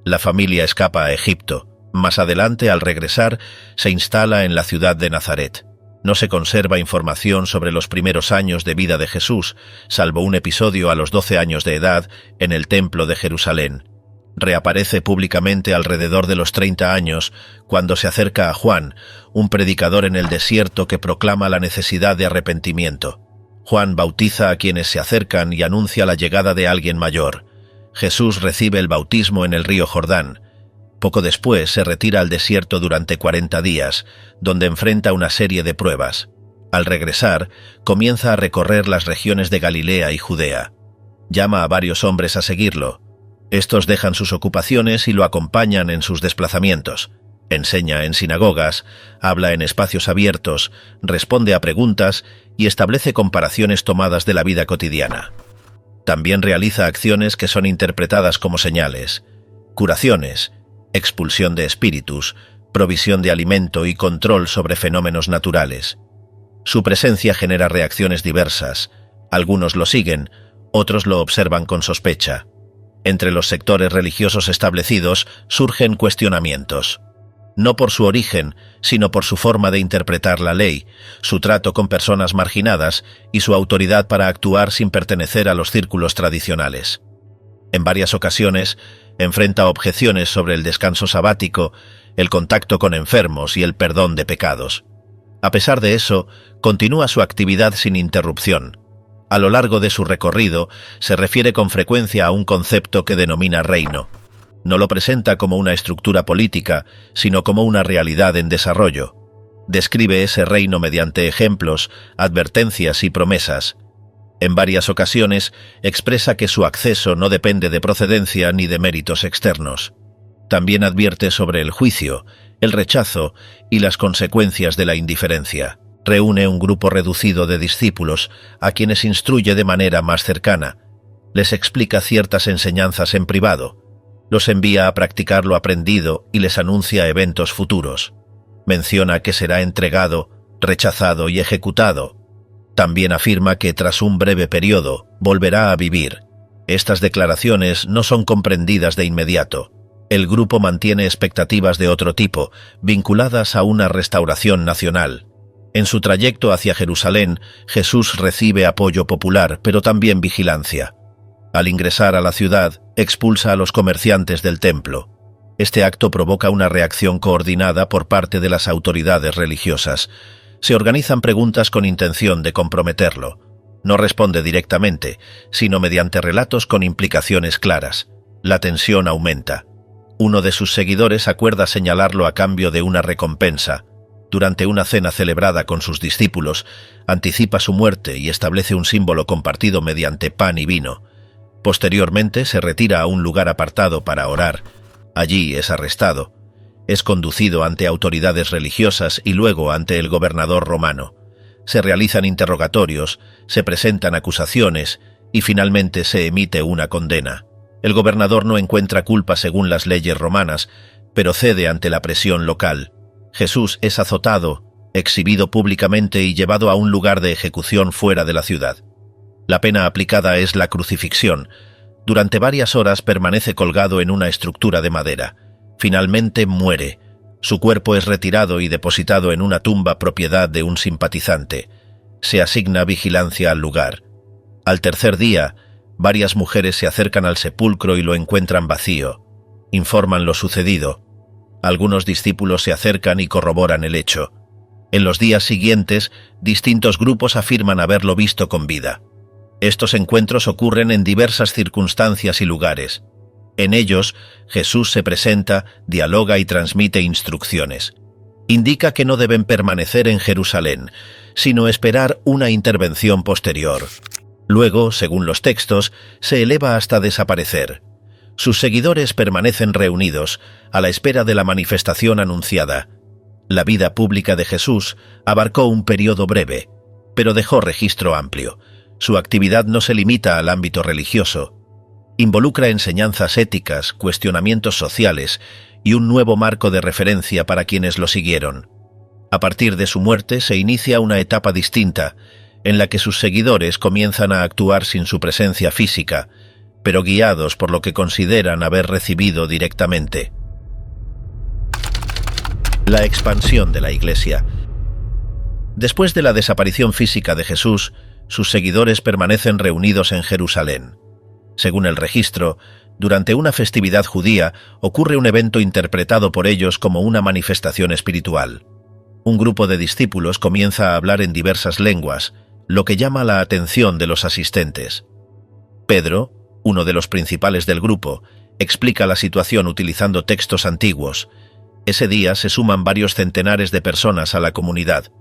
La familia escapa a Egipto. Más adelante, al regresar, se instala en la ciudad de Nazaret. No se conserva información sobre los primeros años de vida de Jesús, salvo un episodio a los 12 años de edad en el Templo de Jerusalén. Reaparece públicamente alrededor de los 30 años, cuando se acerca a Juan, un predicador en el desierto que proclama la necesidad de arrepentimiento. Juan bautiza a quienes se acercan y anuncia la llegada de alguien mayor. Jesús recibe el bautismo en el río Jordán. Poco después se retira al desierto durante 40 días, donde enfrenta una serie de pruebas. Al regresar, comienza a recorrer las regiones de Galilea y Judea. Llama a varios hombres a seguirlo. Estos dejan sus ocupaciones y lo acompañan en sus desplazamientos. Enseña en sinagogas, habla en espacios abiertos, responde a preguntas y establece comparaciones tomadas de la vida cotidiana. También realiza acciones que son interpretadas como señales: curaciones, expulsión de espíritus, provisión de alimento y control sobre fenómenos naturales. Su presencia genera reacciones diversas. Algunos lo siguen, otros lo observan con sospecha. Entre los sectores religiosos establecidos surgen cuestionamientos. No por su origen, sino por su forma de interpretar la ley, su trato con personas marginadas y su autoridad para actuar sin pertenecer a los círculos tradicionales. En varias ocasiones, enfrenta objeciones sobre el descanso sabático, el contacto con enfermos y el perdón de pecados. A pesar de eso, continúa su actividad sin interrupción. A lo largo de su recorrido, se refiere con frecuencia a un concepto que denomina reino. No lo presenta como una estructura política, sino como una realidad en desarrollo. Describe ese reino mediante ejemplos, advertencias y promesas. En varias ocasiones expresa que su acceso no depende de procedencia ni de méritos externos. También advierte sobre el juicio, el rechazo y las consecuencias de la indiferencia. Reúne un grupo reducido de discípulos a quienes instruye de manera más cercana. Les explica ciertas enseñanzas en privado. Los envía a practicar lo aprendido y les anuncia eventos futuros. Menciona que será entregado, rechazado y ejecutado. También afirma que tras un breve periodo volverá a vivir. Estas declaraciones no son comprendidas de inmediato. El grupo mantiene expectativas de otro tipo, vinculadas a una restauración nacional. En su trayecto hacia Jerusalén, Jesús recibe apoyo popular, pero también vigilancia. Al ingresar a la ciudad, expulsa a los comerciantes del templo. Este acto provoca una reacción coordinada por parte de las autoridades religiosas. Se organizan preguntas con intención de comprometerlo. No responde directamente, sino mediante relatos con implicaciones claras. La tensión aumenta. Uno de sus seguidores acuerda señalarlo a cambio de una recompensa. Durante una cena celebrada con sus discípulos, anticipa su muerte y establece un símbolo compartido mediante pan y vino. Posteriormente se retira a un lugar apartado para orar. Allí es arrestado. Es conducido ante autoridades religiosas y luego ante el gobernador romano. Se realizan interrogatorios, se presentan acusaciones y finalmente se emite una condena. El gobernador no encuentra culpa según las leyes romanas, pero cede ante la presión local. Jesús es azotado, exhibido públicamente y llevado a un lugar de ejecución fuera de la ciudad. La pena aplicada es la crucifixión. Durante varias horas permanece colgado en una estructura de madera. Finalmente muere. Su cuerpo es retirado y depositado en una tumba propiedad de un simpatizante. Se asigna vigilancia al lugar. Al tercer día, varias mujeres se acercan al sepulcro y lo encuentran vacío. Informan lo sucedido. Algunos discípulos se acercan y corroboran el hecho. En los días siguientes, distintos grupos afirman haberlo visto con vida. Estos encuentros ocurren en diversas circunstancias y lugares. En ellos, Jesús se presenta, dialoga y transmite instrucciones. Indica que no deben permanecer en Jerusalén, sino esperar una intervención posterior. Luego, según los textos, se eleva hasta desaparecer. Sus seguidores permanecen reunidos, a la espera de la manifestación anunciada. La vida pública de Jesús abarcó un periodo breve, pero dejó registro amplio. Su actividad no se limita al ámbito religioso. Involucra enseñanzas éticas, cuestionamientos sociales y un nuevo marco de referencia para quienes lo siguieron. A partir de su muerte se inicia una etapa distinta, en la que sus seguidores comienzan a actuar sin su presencia física, pero guiados por lo que consideran haber recibido directamente. La expansión de la Iglesia. Después de la desaparición física de Jesús, sus seguidores permanecen reunidos en Jerusalén. Según el registro, durante una festividad judía ocurre un evento interpretado por ellos como una manifestación espiritual. Un grupo de discípulos comienza a hablar en diversas lenguas, lo que llama la atención de los asistentes. Pedro, uno de los principales del grupo, explica la situación utilizando textos antiguos. Ese día se suman varios centenares de personas a la comunidad.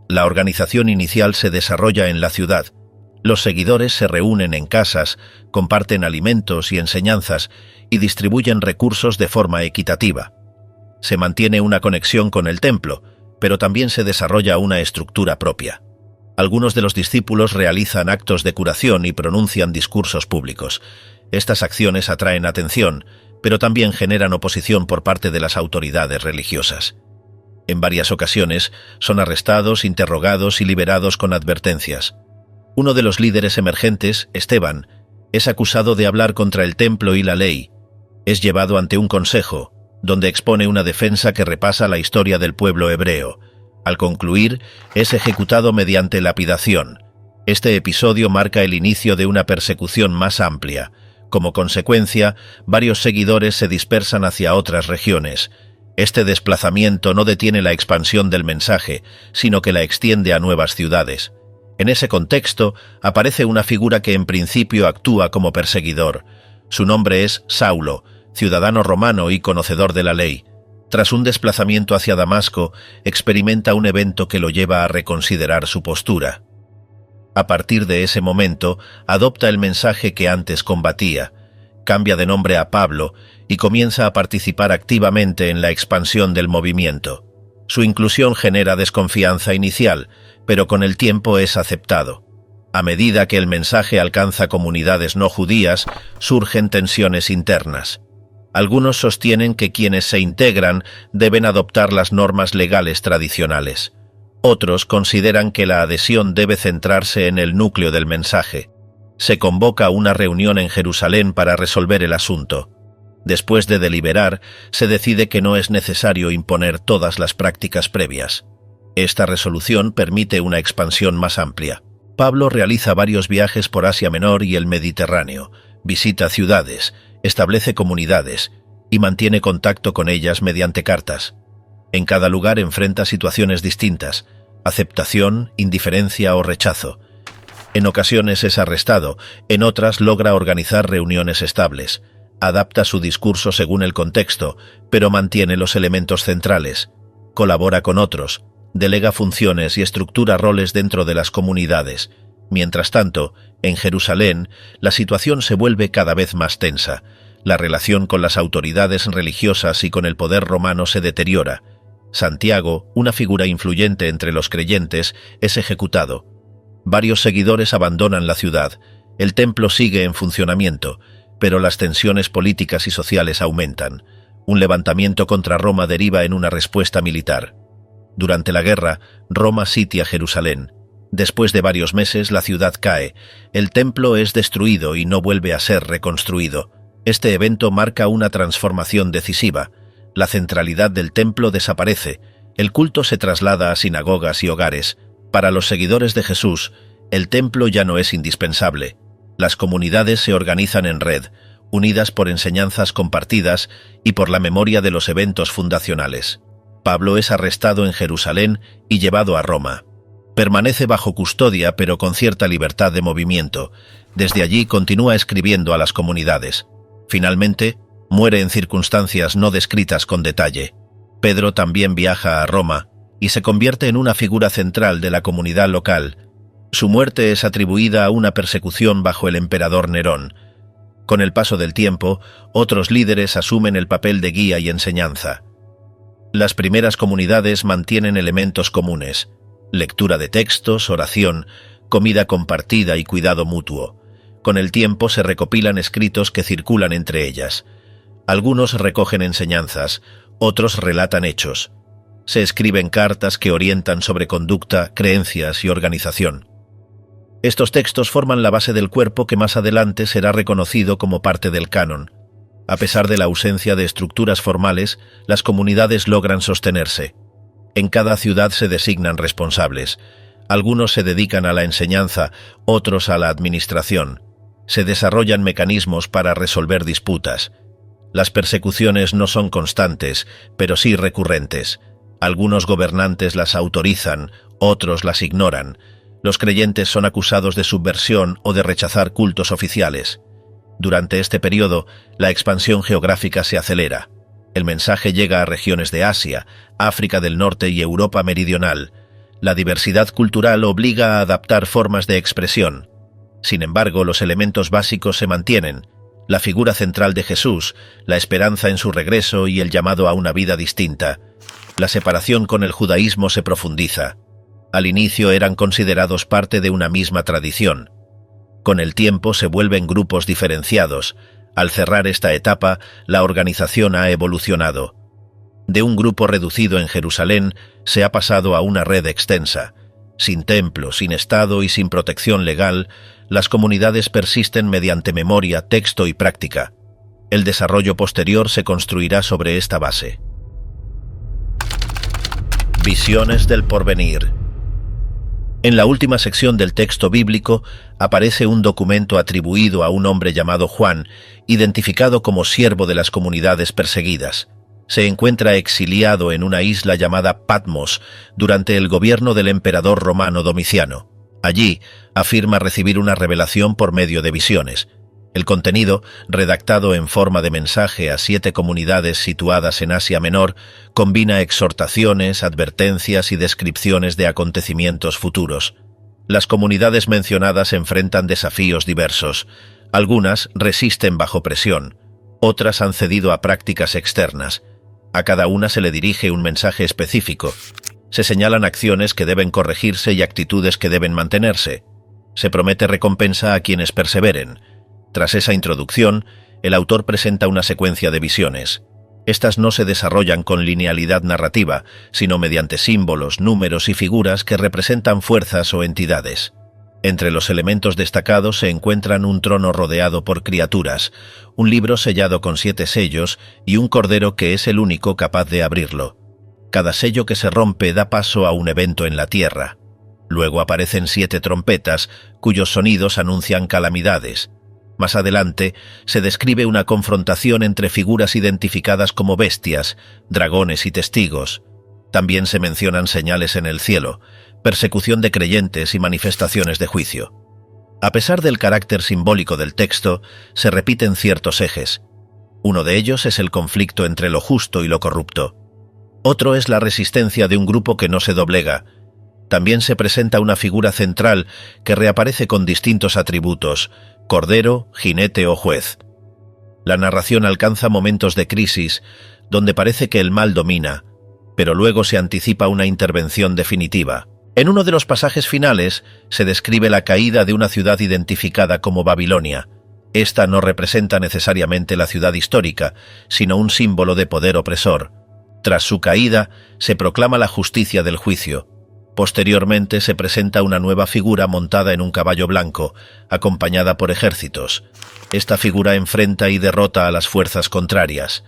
La organización inicial se desarrolla en la ciudad. Los seguidores se reúnen en casas, comparten alimentos y enseñanzas y distribuyen recursos de forma equitativa. Se mantiene una conexión con el templo, pero también se desarrolla una estructura propia. Algunos de los discípulos realizan actos de curación y pronuncian discursos públicos. Estas acciones atraen atención, pero también generan oposición por parte de las autoridades religiosas. En varias ocasiones son arrestados, interrogados y liberados con advertencias. Uno de los líderes emergentes, Esteban, Es acusado de hablar contra el templo y la ley. Es llevado ante un consejo, donde expone una defensa que repasa la historia del pueblo hebreo. Al concluir, es ejecutado mediante lapidación. Este episodio marca el inicio de una persecución más amplia. Como consecuencia, varios seguidores se dispersan hacia otras regiones. Este desplazamiento no detiene la expansión del mensaje, sino que la extiende a nuevas ciudades. En ese contexto, aparece una figura que en principio actúa como perseguidor. Su nombre es Saulo, ciudadano romano y conocedor de la ley. Tras un desplazamiento hacia Damasco, experimenta un evento que lo lleva a reconsiderar su postura. A partir de ese momento, adopta el mensaje que antes combatía, cambia de nombre a Pablo y comienza a participar activamente en la expansión del movimiento. Su inclusión genera desconfianza inicial, pero con el tiempo es aceptado. A medida que el mensaje alcanza comunidades no judías, surgen tensiones internas. Algunos sostienen que quienes se integran deben adoptar las normas legales tradicionales. Otros consideran que la adhesión debe centrarse en el núcleo del mensaje. Se convoca una reunión en Jerusalén para resolver el asunto. Después de deliberar, se decide que no es necesario imponer todas las prácticas previas. Esta resolución permite una expansión más amplia. Pablo realiza varios viajes por Asia Menor y el Mediterráneo, visita ciudades, establece comunidades y mantiene contacto con ellas mediante cartas. En cada lugar enfrenta situaciones distintas, aceptación, indiferencia o rechazo. En ocasiones es arrestado, en otras logra organizar reuniones estables. Adapta su discurso según el contexto, pero mantiene los elementos centrales. Colabora con otros, delega funciones y estructura roles dentro de las comunidades. Mientras tanto, en Jerusalén, la situación se vuelve cada vez más tensa. La relación con las autoridades religiosas y con el poder romano se deteriora. Santiago, una figura influyente entre los creyentes, es ejecutado. Varios seguidores abandonan la ciudad. El templo sigue en funcionamiento, pero las tensiones políticas y sociales aumentan. Un levantamiento contra Roma deriva en una respuesta militar. Durante la guerra, Roma sitia Jerusalén. Después de varios meses, la ciudad cae. El templo es destruido y no vuelve a ser reconstruido. Este evento marca una transformación decisiva. La centralidad del templo desaparece. El culto se traslada a sinagogas y hogares. Para los seguidores de Jesús, el templo ya no es indispensable. Las comunidades se organizan en red, unidas por enseñanzas compartidas y por la memoria de los eventos fundacionales. Pablo es arrestado en Jerusalén y llevado a Roma. Permanece bajo custodia pero con cierta libertad de movimiento. Desde allí continúa escribiendo a las comunidades. Finalmente, muere en circunstancias no descritas con detalle. Pedro también viaja a Roma y se convierte en una figura central de la comunidad local. Su muerte es atribuida a una persecución bajo el emperador Nerón. Con el paso del tiempo, otros líderes asumen el papel de guía y enseñanza. Las primeras comunidades mantienen elementos comunes: lectura de textos, oración, comida compartida y cuidado mutuo. Con el tiempo se recopilan escritos que circulan entre ellas. Algunos recogen enseñanzas, otros relatan hechos. Se escriben cartas que orientan sobre conducta, creencias y organización. Estos textos forman la base del cuerpo que más adelante será reconocido como parte del canon. A pesar de la ausencia de estructuras formales, las comunidades logran sostenerse. En cada ciudad se designan responsables. Algunos se dedican a la enseñanza, otros a la administración. Se desarrollan mecanismos para resolver disputas. Las persecuciones no son constantes, pero sí recurrentes. Algunos gobernantes las autorizan, otros las ignoran. Los creyentes son acusados de subversión o de rechazar cultos oficiales. Durante este periodo, la expansión geográfica se acelera. El mensaje llega a regiones de Asia, África del Norte y Europa meridional. La diversidad cultural obliga a adaptar formas de expresión. Sin embargo, los elementos básicos se mantienen: la figura central de Jesús, la esperanza en su regreso y el llamado a una vida distinta. La separación con el judaísmo se profundiza. Al inicio eran considerados parte de una misma tradición. Con el tiempo se vuelven grupos diferenciados. Al cerrar esta etapa, la organización ha evolucionado. De un grupo reducido en Jerusalén se ha pasado a una red extensa. Sin templo, sin Estado y sin protección legal, las comunidades persisten mediante memoria, texto y práctica. El desarrollo posterior se construirá sobre esta base. Visiones del porvenir. En la última sección del texto bíblico aparece un documento atribuido a un hombre llamado Juan, identificado como siervo de las comunidades perseguidas. Se encuentra exiliado en una isla llamada Patmos durante el gobierno del emperador romano Domiciano. Allí afirma recibir una revelación por medio de visiones. El contenido, redactado en forma de mensaje a 7 comunidades situadas en Asia Menor, combina exhortaciones, advertencias y descripciones de acontecimientos futuros. Las comunidades mencionadas enfrentan desafíos diversos. Algunas resisten bajo presión, otras han cedido a prácticas externas. A cada una se le dirige un mensaje específico. Se señalan acciones que deben corregirse y actitudes que deben mantenerse. Se promete recompensa a quienes perseveren. Tras esa introducción, el autor presenta una secuencia de visiones. Estas no se desarrollan con linealidad narrativa, sino mediante símbolos, números y figuras que representan fuerzas o entidades. Entre los elementos destacados se encuentran un trono rodeado por criaturas, un libro sellado con 7 sellos y un cordero que es el único capaz de abrirlo. Cada sello que se rompe da paso a un evento en la tierra. Luego aparecen 7 trompetas, cuyos sonidos anuncian calamidades. Más adelante, se describe una confrontación entre figuras identificadas como bestias, dragones y testigos. También se mencionan señales en el cielo, persecución de creyentes y manifestaciones de juicio. A pesar del carácter simbólico del texto, se repiten ciertos ejes. Uno de ellos es el conflicto entre lo justo y lo corrupto. Otro es la resistencia de un grupo que no se doblega. También se presenta una figura central que reaparece con distintos atributos: cordero, jinete o juez. La narración alcanza momentos de crisis, donde parece que el mal domina, pero luego se anticipa una intervención definitiva. En uno de los pasajes finales se describe la caída de una ciudad identificada como Babilonia. Esta no representa necesariamente la ciudad histórica, sino un símbolo de poder opresor. Tras su caída, se proclama la justicia del juicio. Posteriormente se presenta una nueva figura montada en un caballo blanco, acompañada por ejércitos. Esta figura enfrenta y derrota a las fuerzas contrarias.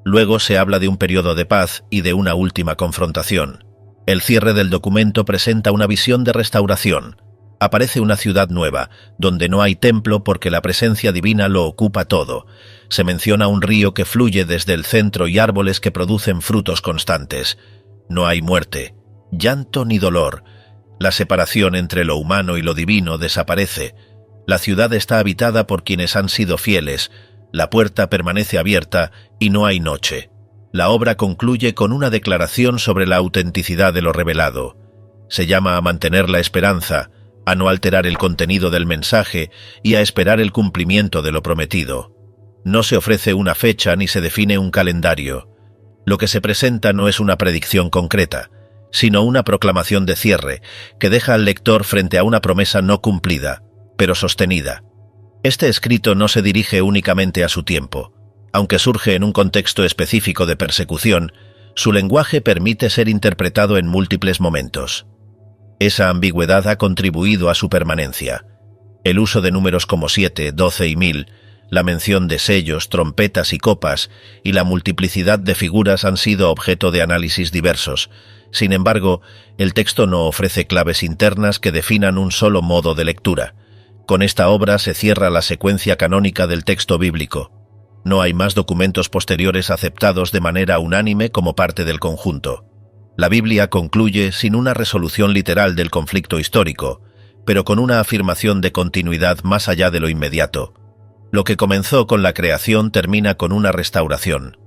Luego se habla de un periodo de paz y de una última confrontación. El cierre del documento presenta una visión de restauración. Aparece una ciudad nueva, donde no hay templo porque la presencia divina lo ocupa todo. Se menciona un río que fluye desde el centro y árboles que producen frutos constantes. No hay muerte, llanto ni dolor. La separación entre lo humano y lo divino desaparece. La ciudad está habitada por quienes han sido fieles. La puerta permanece abierta y no hay noche. La obra concluye con una declaración sobre la autenticidad de lo revelado. Se llama a mantener la esperanza, a no alterar el contenido del mensaje y a esperar el cumplimiento de lo prometido. No se ofrece una fecha ni se define un calendario. Lo que se presenta no es una predicción concreta, sino una proclamación de cierre que deja al lector frente a una promesa no cumplida, pero sostenida. Este escrito no se dirige únicamente a su tiempo. Aunque surge en un contexto específico de persecución, su lenguaje permite ser interpretado en múltiples momentos. Esa ambigüedad ha contribuido a su permanencia. El uso de números como 7, 12 y 1000, la mención de sellos, trompetas y copas, y la multiplicidad de figuras han sido objeto de análisis diversos. Sin embargo, el texto no ofrece claves internas que definan un solo modo de lectura. Con esta obra se cierra la secuencia canónica del texto bíblico. No hay más documentos posteriores aceptados de manera unánime como parte del conjunto. La Biblia concluye sin una resolución literal del conflicto histórico, pero con una afirmación de continuidad más allá de lo inmediato. Lo que comenzó con la creación termina con una restauración.